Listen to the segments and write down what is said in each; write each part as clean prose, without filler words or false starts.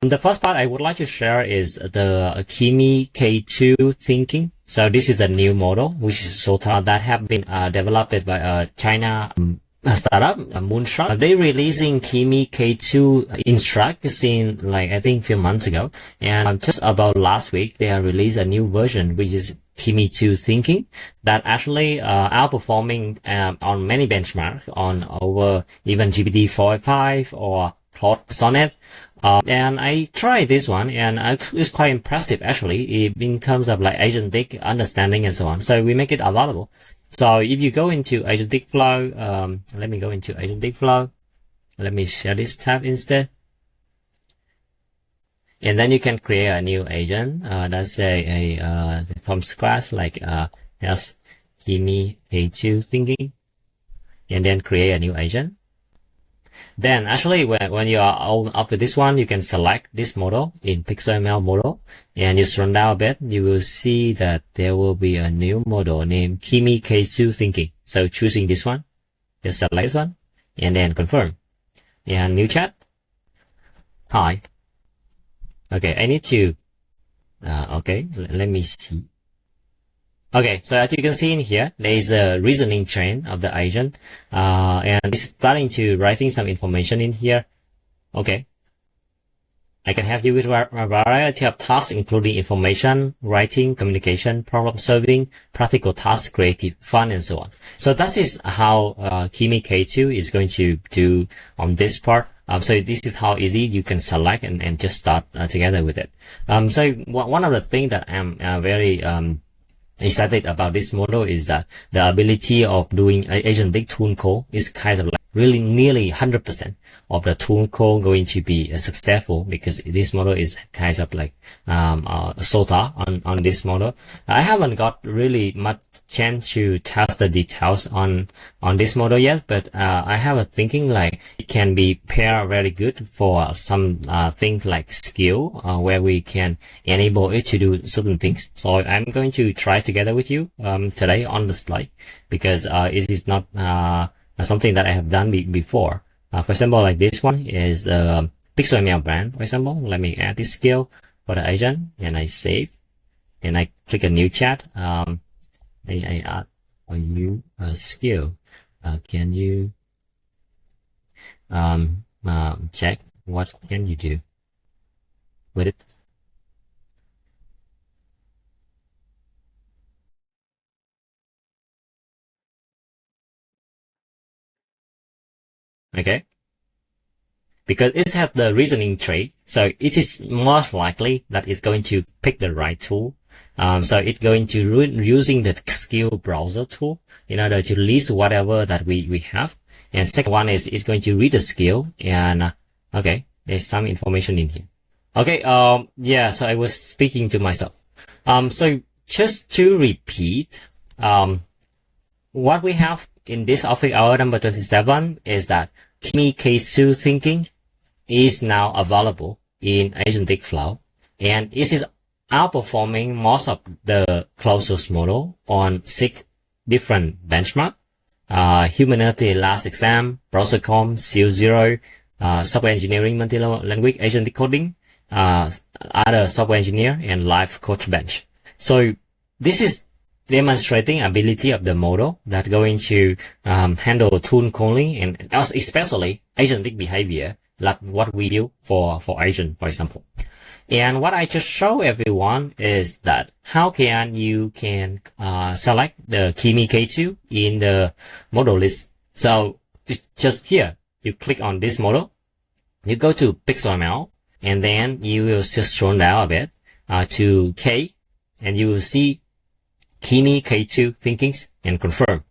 The first part I would like to share is the Kimi K2 Thinking. So this is the new model, which is SOTA that have been developed by a China startup, Moonshot. They releasing Kimi K2 Instruct since like I think a few months ago, and just about last week they have released a new version, which is Kimi K2 Thinking, that actually outperforming on many benchmarks on over even GPT-4.5 or Claude Sonnet. And I tried this one, and it's quite impressive actually in terms of like agentic understanding and so on. So we make it available. So if you go into AgenticFlow, let me go into AgenticFlow. Let me share this tab instead. And then you can create a new agent. Let's say from scratch, like yes, Kimi K2 Thinking, and then create a new agent. Then actually when you are up with this one, you can select this model in PixelML model, and you scroll down a bit, you will see that there will be a new model named Kimi K2 Thinking. So choosing this one, just select this one, and then confirm. And new chat. Hi. Okay, I need to, okay, let me see. Okay, so as you can see in here, there is a reasoning chain of the agent, and it's starting to writing some information in here. Okay. I can help you with a variety of tasks, including information, writing, communication, problem solving, practical tasks, creative, fun, and so on. So that is how Kimi K2 is going to do on this part. So this is how easy you can select and just start together with it. So one of the things that I'm very excited about this model is that the ability of doing agentic tool code is kind of like really nearly 100% of the tool code going to be successful, because this model is kind of like SOTA on this model. I haven't got really much chance to test the details on this model yet, but I have a thinking like it can be paired very good for some things like skill, where we can enable it to do certain things. So I'm going to try together with you today on the slide, because it is not something that I have done before. For example, like this one is PixelML brand. For example, let me add this skill for the agent, and I save, and I click a new chat. I add for you a skill. Can you check what can you do with it? Okay, because it has the reasoning trait, so it is most likely that it's going to pick the right tool. So it's going to using the skill browser tool in order to list whatever that we have. And second one is it's going to read the skill, and okay, there's some information in here. Okay, yeah, so I was speaking to myself. So just to repeat, what we have in this office hour number 27 is that Kimi K2 Thinking is now available in AgenticFlow, and it is outperforming most of the closed source model on 6 different benchmarks. Humanity Last Exam, BrowserCom, Seal0, Software Engineering Multi-Language Agent Decoding, other software engineer, and Live Coach Bench. So this is demonstrating ability of the model that going to handle tool calling and especially agentic behavior, like what we do for agent, for example. And what I just show everyone is that how can you select the Kimi K2 in the model list. So it's just here, you click on this model, you go to PixelML, and then you will just scroll down a bit to K, and you will see Kimi K2 Thinkings and confirm.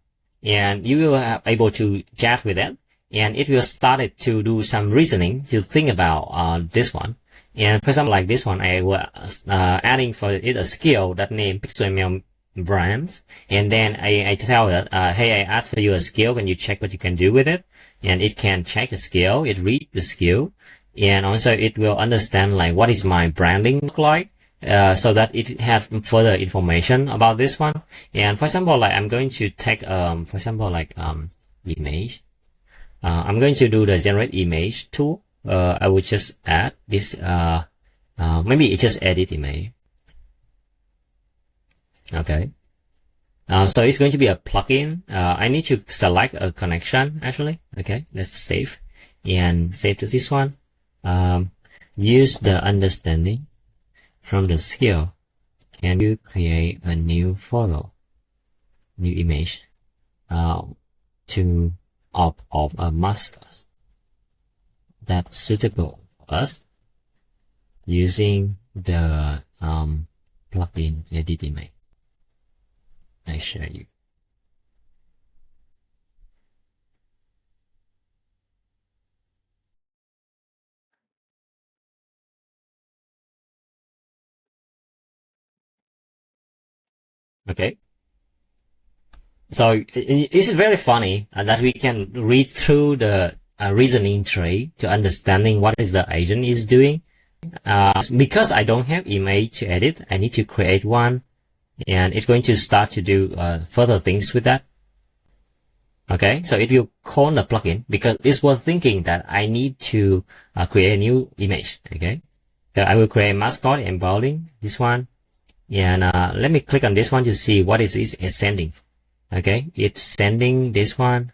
And you will be able to chat with it, and it will start to do some reasoning to think about this one. And for example, like this one, I was adding for it a skill that named PixelML brands, and then I tell it, hey, I add for you a skill, can you check what you can do with it? And it can check the skill, it read the skill, and also it will understand like what is my branding look like, so that it has further information about this one. And for example, like I'm going to take for example like image. I'm going to do the generate image tool I would just add this, maybe it just edit image. Okay. So it's going to be a plugin. I need to select a connection actually. Okay, let's save and save to this one. Use the understanding from the skill. Can you create a new photo, new image, of a mascot that's suitable for us using the plugin edit image. I share you. Okay. So it is very funny that we can read through the reasoning tree to understanding what is the agent is doing. Because I don't have image to edit, I need to create one, and it's going to start to do further things with that. Okay, so it will call the plugin because it was thinking that I need to create a new image. Okay, so I will create mascot and bowling, this one, and let me click on this one to see what is sending. Okay, it's sending this one.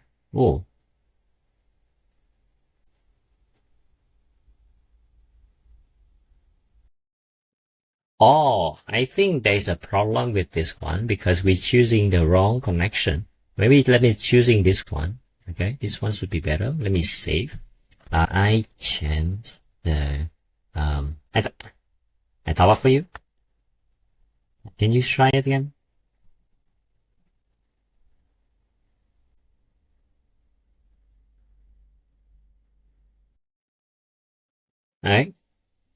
Oh, I think there's a problem with this one because we're choosing the wrong connection. Maybe let me choosing this one. Okay, this one should be better. Let me save. I changed the I top up for you. Can you try it again? Alright.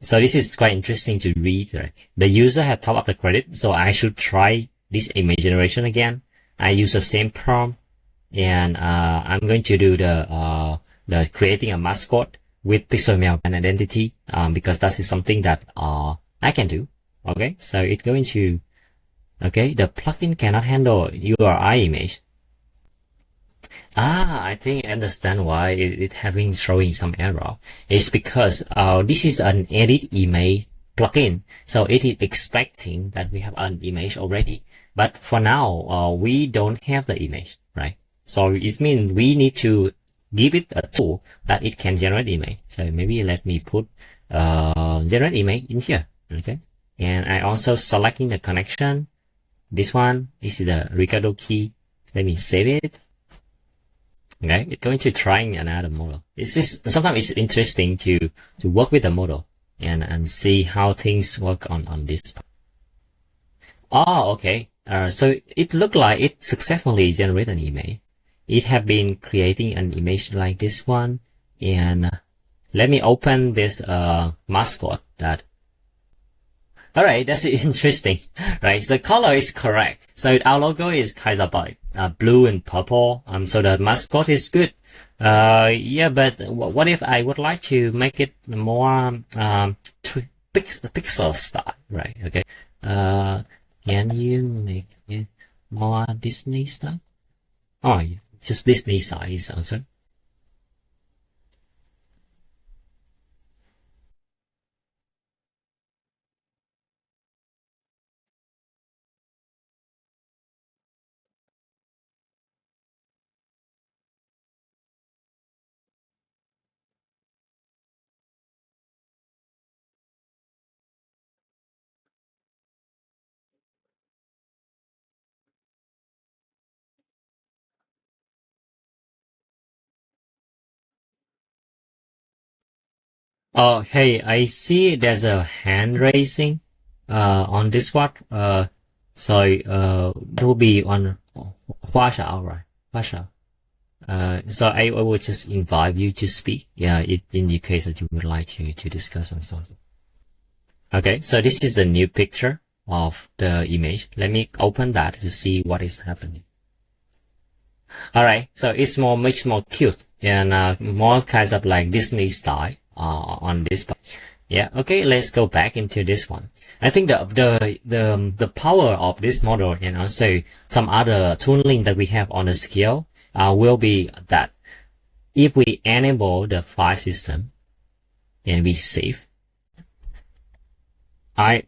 So this is quite interesting to read, right? The user had top up the credit, so I should try this image generation again. I use the same prompt, and I'm going to do the creating a mascot with pixel mail and identity, because that is something that I can do. Okay, so it's going to, okay, the plugin cannot handle URI image. I think I understand why it having showing some error. It's because this is an edit image plugin, so it is expecting that we have an image already. But for now, we don't have the image, right? So it means we need to give it a tool that it can generate image. So maybe let me put generate image in here, okay? And I also selecting the connection. This one is the Recursion key. Let me save it. Okay, it's going to trying another model. It's just, sometimes it's interesting to work with the model and see how things work on this. Okay. So it looked like it successfully generated an image. It have been creating an image like this one, and let me open this mascot that. Alright, that's interesting, right? The color is correct. So our logo is kind of like blue and purple. So the mascot is good. Yeah, but what if I would like to make it more pixel style, right? Okay. Can you make it more Disney style? Oh, yeah. Just Disney style is answered. Oh, hey, I see there's a hand raising on this one. So it will be on Huasha, right? Huasha. So I will just invite you to speak. Yeah, in the case that you would like to discuss on something. Okay, so this is the new picture of the image. Let me open that to see what is happening. Alright, so it's much more cute and more kinds of like Disney style on this part. Yeah, okay, let's go back into this one. I think the power of this model and also some other tooling that we have on the scale will be that if we enable the file system, and we save. I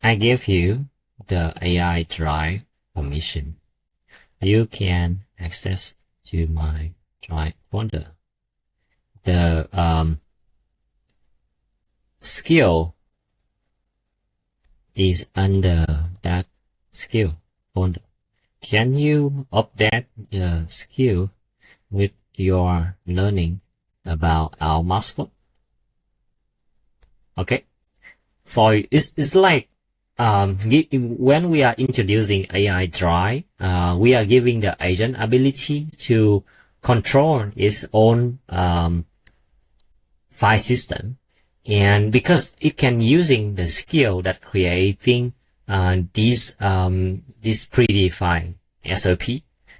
give you the AI drive permission. You can access to my drive folder. The skill is under that skill folder. Can you update the skill with your learning about our mascot? Okay. So it's like when we are introducing AI drive, we are giving the agent ability to control its own file system, and because it can using the skill that creating this predefined SOP,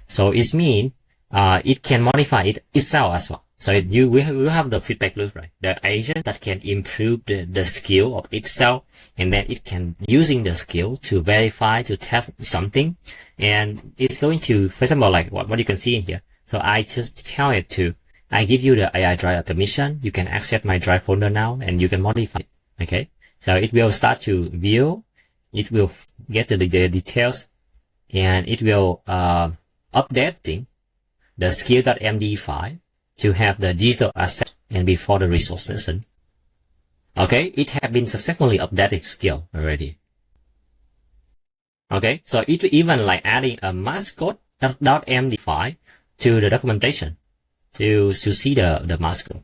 so it means it can modify it itself as well. So we have the feedback loop, right? The agent that can improve the skill of itself, and then it can using the skill to verify, to test something, and it's going to, for example, like what you can see in here. So I just tell it to, I give you the AI drive permission. You can access my drive folder now, and you can modify it. Okay, so it will start to view, it will get the details, and it will updating the skill.md file to have the digital asset and before the resource session. Okay, it has been successfully updated skill already. Okay, so it even like adding a mascot.md file to the documentation to see the mascot.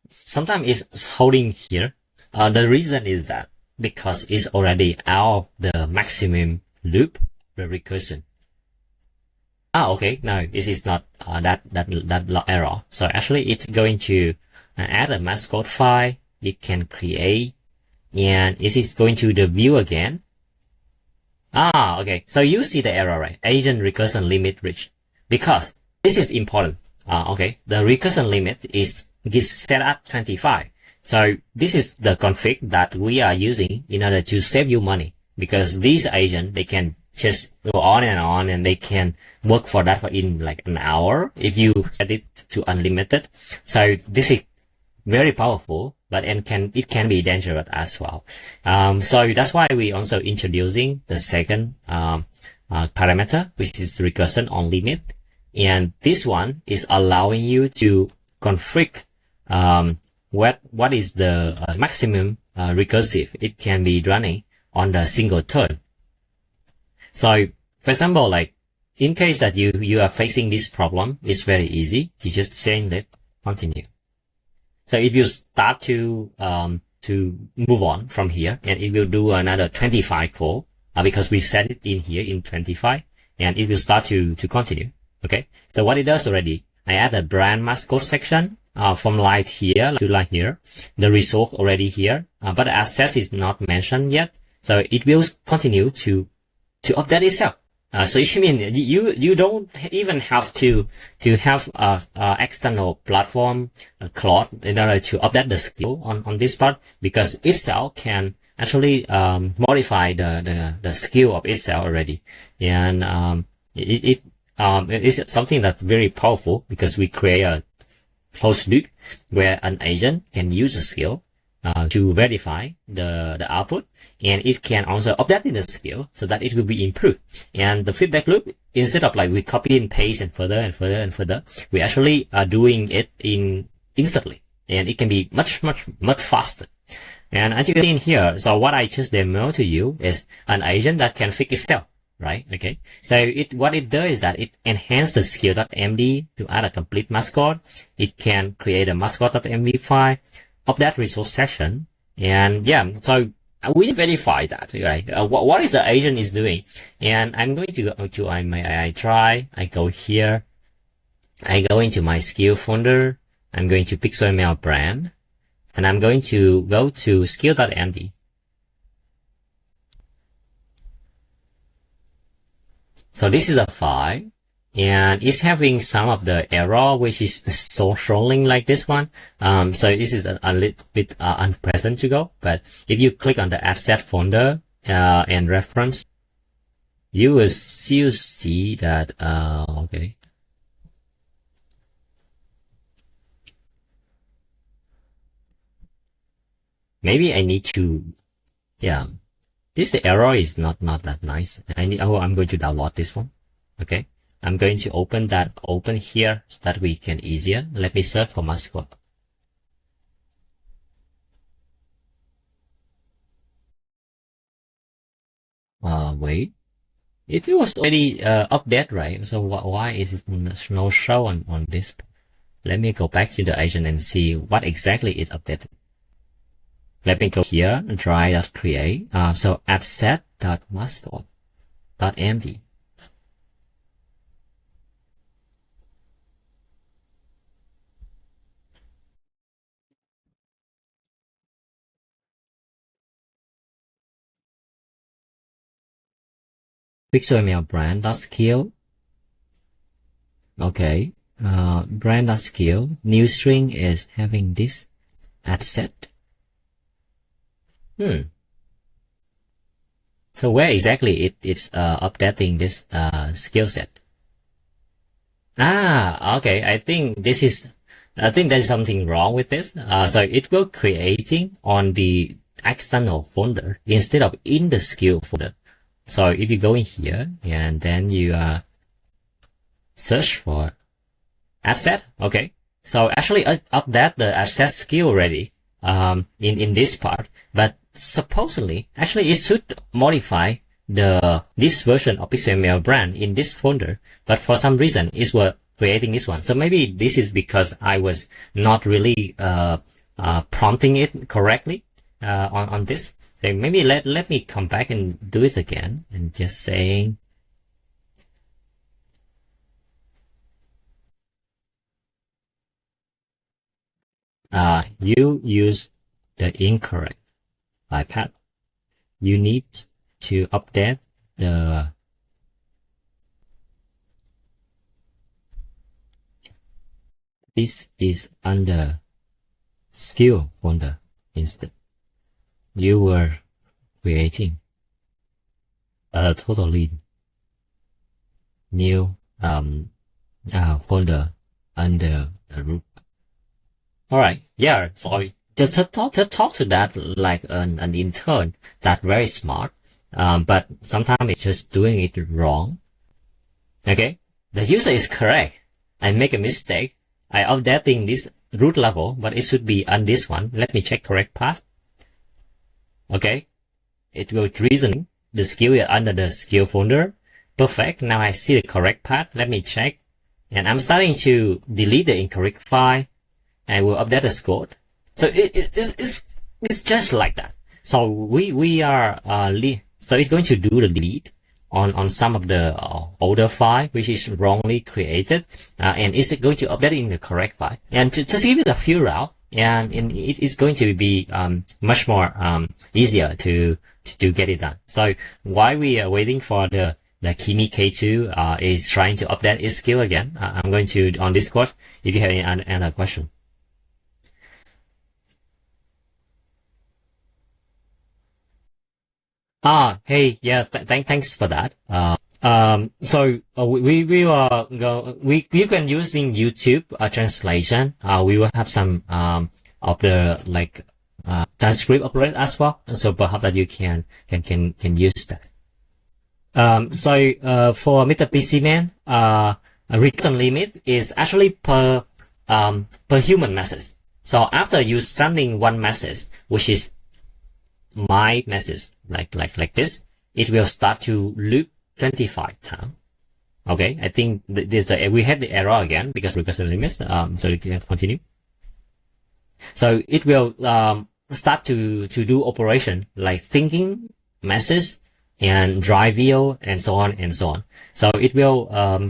Sometimes it's holding here. The reason is that because it's already out of the maximum loop, the recursion. Okay, no, this is not that error. So actually, it's going to add a mascot file. It can create, and it is going to the view again. Okay. So you see the error, right? Agent recursion limit reached, because this is important. Okay, the recursion limit is set at 25. So this is the config that we are using in order to save you money, because these agents, they can just go on, and they can work for that for in like an hour if you set it to unlimited. So this is very powerful, but it can be dangerous as well. So that's why we also introducing the second parameter, which is recursion on limit. And this one is allowing you to config what is the maximum recursive it can be running on the single turn. So for example, like in case that you are facing this problem, it's very easy. You just say let continue. So if you start to move on from here, and it will do another 25 call because we set it in here in 25, and it will start to continue. Okay, so what it does already, I add a brand mascot section from line here to line here. The resource already here, but the access is not mentioned yet. So it will continue to update itself. So it means you don't even have to have a external platform, Claude, in order to update the skill on this part, because itself can actually modify the skill of itself already, and it is something that's very powerful, because we create a closed loop where an agent can use the skill to verify the output, and it can also update the skill so that it will be improved. And the feedback loop, instead of like we copy and paste and further, we actually are doing it instantly, and it can be much faster. And as you can see in here, so what I just demoed to you is an agent that can fix itself, right? Okay. So what it does is that it enhances the skill.md to add a complete mascot. It can create a mascot.md file, update resource section, and yeah, so we verify that, right? What is the agent is doing, and I'm going to go to my AI try. I go here, I go into my skill folder. I'm going to PixelML brand, and I'm going to go to skill.md. So this is a file, and it's having some of the error, which is so showing like this one. So this is a little bit unpleasant to go, but if you click on the asset folder and reference, you will still see that, okay. Maybe I need to, yeah, this error is not that nice. I'm going to download this one. Okay. I'm going to open here so that we can easier. Let me search for mascot. Wait. It was already updated, right? So why is it no show on this? Let me go back to the agent and see what exactly it updated. Let me go here, try.create. So add set.mascot.md. Pixel brand.skill. Okay. Brand.skill. New string is having this add set. So where exactly it's updating this skill set? Okay. I think there's something wrong with this. So it will creating on the external folder instead of in the skill folder. So if you go in here and then you search for asset, okay. So actually update the asset skill already in this part, but supposedly actually it should modify this version of XML brand in this folder, but for some reason it's creating this one. So maybe this is because I was not really prompting it correctly on this. So maybe let me come back and do it again and just saying you use the incorrect iPad. You need to update this is under skill folder instead. You were creating a totally new folder under the root. All right, yeah. So just talk to that like an intern that very smart, but sometimes it's just doing it wrong. Okay, the user is correct. I make a mistake. I updating this root level, but it should be on this one. Let me check correct path. Okay, it will reason the skill is under the skill folder. Perfect. Now I see the correct path. Let me check, and I'm starting to delete the incorrect file. I will update the code. So it's just like that. So we are so it's going to do the delete on some of the older file which is wrongly created, and it's going to update in the correct file. And just give it a few routes, and it is going to be much more easier to get it done. So while we are waiting for the Kimi K2 is trying to update its skill again, I'm going to on Discord if you have any other question. Hey, yeah, thanks for that. So we will go. You can use in YouTube translation. We will have some of the like transcript operator as well. So perhaps that you can use that. So for Mr. PC Man, recursion limit is actually per human message. So after you sending one message, which is my message, like this, it will start to loop 25 times. Okay, I think we have the error again because recursion limits. So you can continue. So it will start to do operation like thinking, message, and drive view, and so on and so on. So it will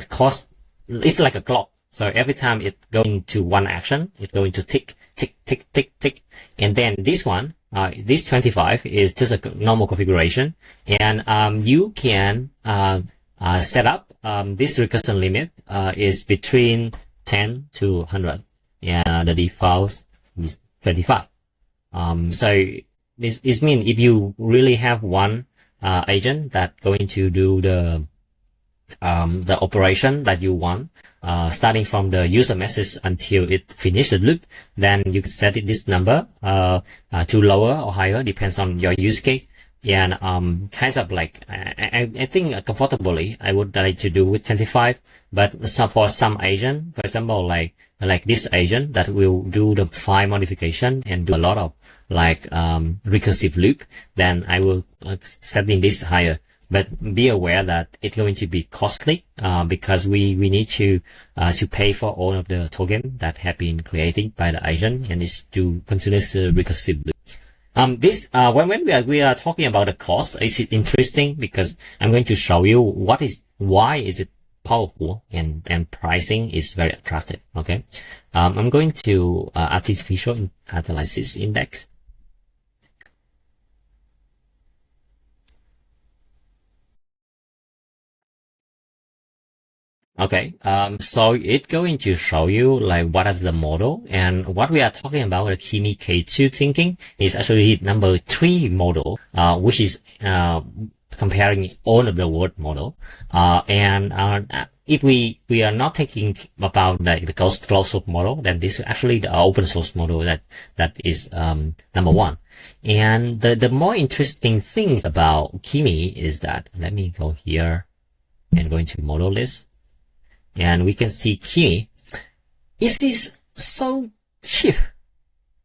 cost. It's like a clock. So every time it goes into one action, it's going to tick, tick, tick, tick, tick, and then this one. This 25 is just a normal configuration, and you can setup, this recursion limit is between 10 to 100, and the default is 25. So this means if you really have one agent that going to do the operation that you want, starting from the user message until it finishes the loop, then you can set it this number to lower or higher, depends on your use case. And kind of like I think comfortably I would like to do with 25, but for some agent, for example, like this agent that will do the file modification and do a lot of like recursive loop, then I will setting this higher. But be aware that it's going to be costly because we need to pay for all of the token that have been created by the agent, and it's to continuous recursive loop. When we are talking about the cost, it's interesting because I'm going to show you why is it powerful and pricing is very attractive. Okay. I'm going to artificial intelligence index. Okay, so it's going to show you like what is the model, and what we are talking about, the Kimi K2 Thinking, is actually number 3 model, which is comparing all of the world model. If we are not thinking about the closed source model, then this is actually the open source model that is number 1. And the more interesting things about Kimi is that, let me go here and go into model list. And we can see Kimi. It is so cheap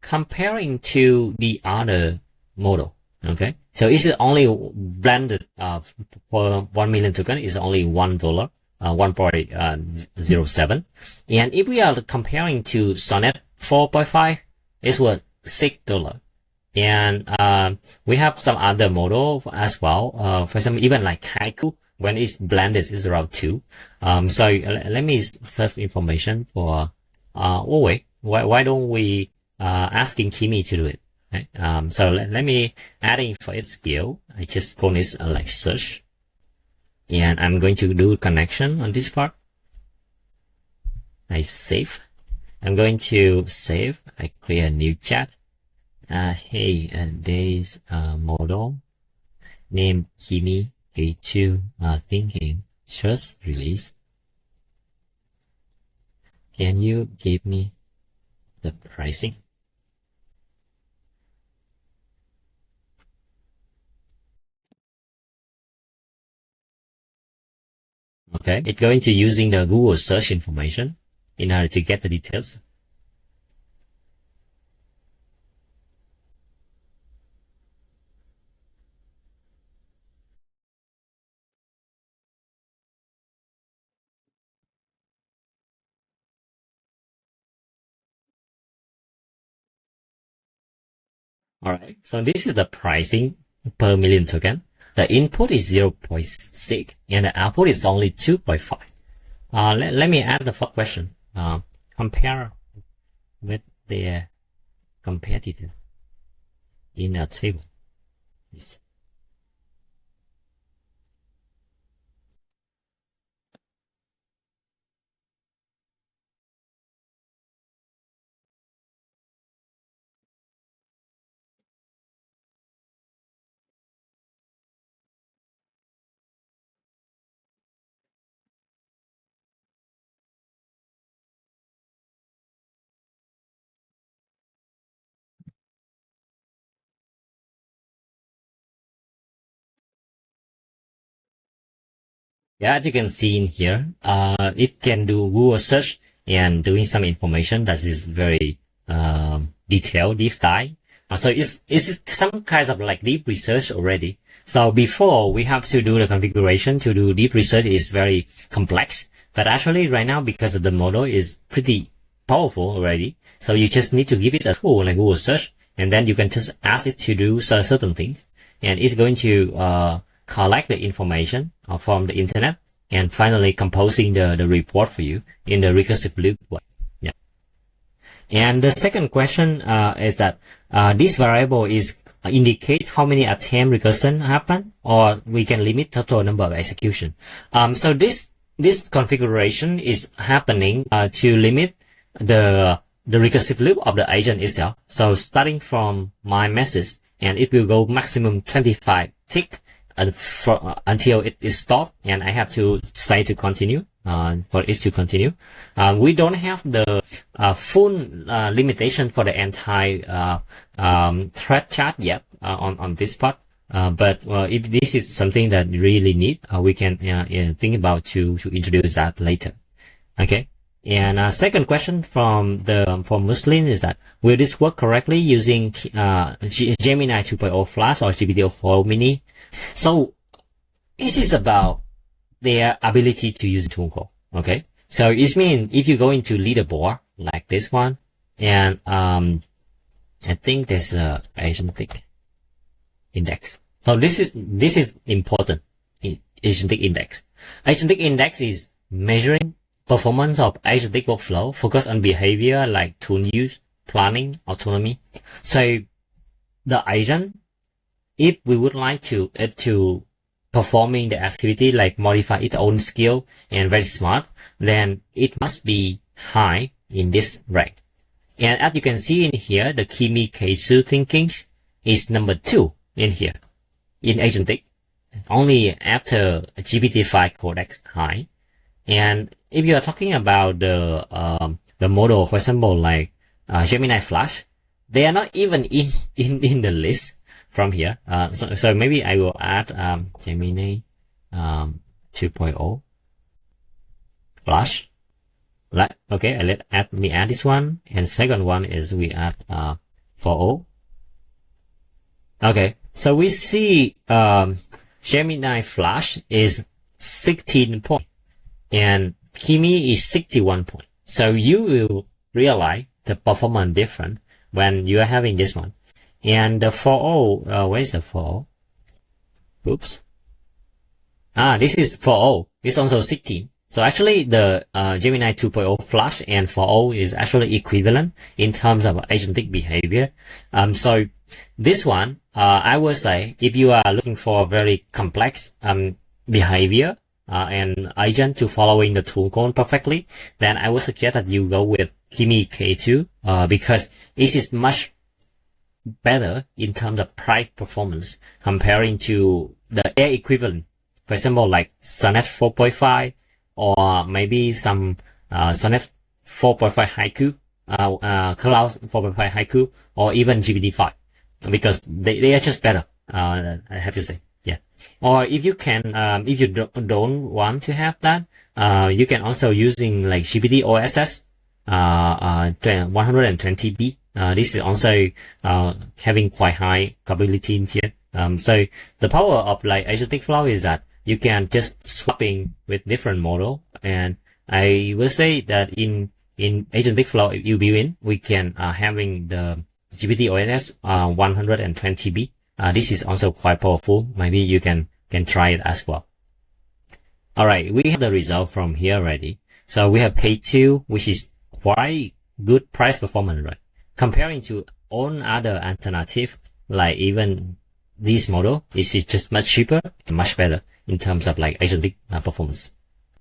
comparing to the other model. Okay, so it's only blended for 1 million token is only $1, 1.07. And if we are comparing to Sonnet 4.5, it's worth $6. And we have some other model as well. For example, even like Haiku, when it's blended, it's around 2. So let me search information for, wait, why don't we, asking Kimi to do it? Okay? So let me adding for its skill. I just call this like search, and I'm going to do connection on this part. I save. I'm going to save. I create a new chat. Hey, this, model name Kimi K2 Thinking just release. Can you give me the pricing? Okay, it's going to using the Google search information in order to get the details. Alright, so this is the pricing per million token. The input is 0.6 and the output is only 2.5. Let me add the first question. Compare with the competitor in a table. Yes. Yeah, as you can see in here, it can do Google search and doing some information that is very detailed, deep dive. So it's some kinds of like deep research already. So before we have to do the configuration to do deep research is very complex. But actually right now, because of the model is pretty powerful already, so you just need to give it a tool like Google search, and then you can just ask it to do certain things, and it's going to collect the information from the internet and finally composing the report for you in the recursive loop way. And the second question is that this variable is indicate how many attempt recursion happen, or we can limit total number of execution. So this configuration is happening to limit the recursive loop of the agent itself. So starting from my message, and it will go maximum 25 tick until it is stopped, and I have to say to continue for it to continue. We don't have the full limitation for the entire thread chart yet on this part. But if this is something that you really need, we can think about to introduce that later. Okay. And second question from Muslin is that, will this work correctly using Gemini 2.0 Flash or GPT-4 Mini? So this is about their ability to use tool. Okay. So it means if you go into leaderboard like this one, and I think there's a Agentic index. So this is important. Agentic index. Agentic index is measuring performance of agentic workflow, focus on behavior like tool use, planning, autonomy. So the agent, if we would like to performing the activity like modify its own skill and very smart, then it must be high in this rank. And as you can see in here, the Kimi K2 Thinking is number 2 in here in Agentic, only after GPT-5 Codex high. And if you are talking about the model, for example, like Gemini Flash, they are not even in the list from here. So maybe I will add Gemini 2.0 Flash. Okay, let me add this one, and second one is we add 4.0. Okay, so we see Gemini Flash is 16 point, and Kimi is 61 point. So you will realize the performance different when you are having this one. And the 4.0, where's the 4.0? Oops. This is 4.0. It's also 16. So actually the Gemini 2.0 Flash and 4.0 is actually equivalent in terms of agentic behavior. So this one, I would say if you are looking for very complex behavior and agent to following the tool code perfectly, then I would suggest that you go with Kimi K2 because it is much better in terms of price performance comparing to the AI equivalent. For example, like Sonnet 4.5 or maybe some Sonnet 4.5 Haiku, Claude 4.5 Haiku, or even GPT-5, because they are just better. I have to say, yeah. Or if you can, if you don't want to have that, you can also using like GPT OSS 120B. This is also having quite high capability in here. So the power of like AgenticFlow is that you can just swapping with different model, and I will say that in AgenticFlow, if you build in, we can having the GPT OSS 120B. This is also quite powerful. Maybe you can try it as well. All right, we have the result from here already. So we have K2, which is quite good price performance, right? Comparing to all other alternative, like even this model, this is just much cheaper and much better in terms of like agentic performance.